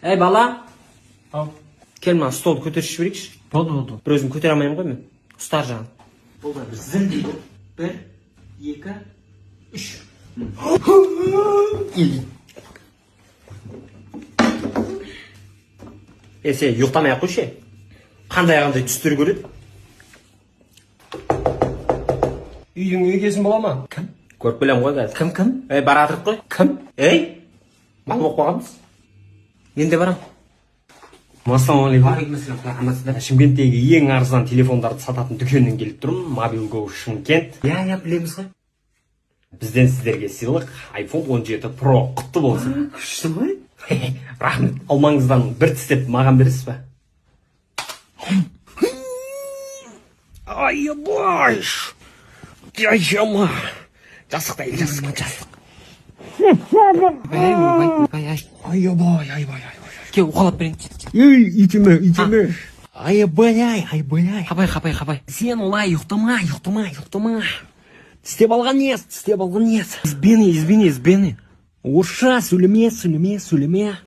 Ey bala, Al. kел мына столды көтеріп жіберейікші. Болды. Бір өзім көтере алмаймын ғой мен. Ұстар жағын. Бұл да бір зін дейді. 1, 2, 3. Сен ұйықтамай ақ қойшы. Қандай түстер көреді? Үйдің егесін бола ма? Кім? Көріп білем ғой қазір. Кім? Баратырық қой. Кім? Мал болып қалғанбыз. Мен де барам. Ассалаумағалейкум. Шымкенттегі ең арзан телефондарды сататын дүкеннен келіп тұрмын. Mobilgo Шымкент. Я білеміз ғой. Бізден сіздерге сыйлық iPhone 17 Pro құтты болсын. Күшті ғой? Рахмет. Алмаңыздан бір тістеп маған бересіз ба? Ай-ой. Жайшама. Жасықтай, жасық. Ай-ой. Кел, уқалап берейін. Итеме. Ай-бай. Хабай. Сен олай ұйықтама. Тістеп алған ес. Избені. Орысша сөйлеме.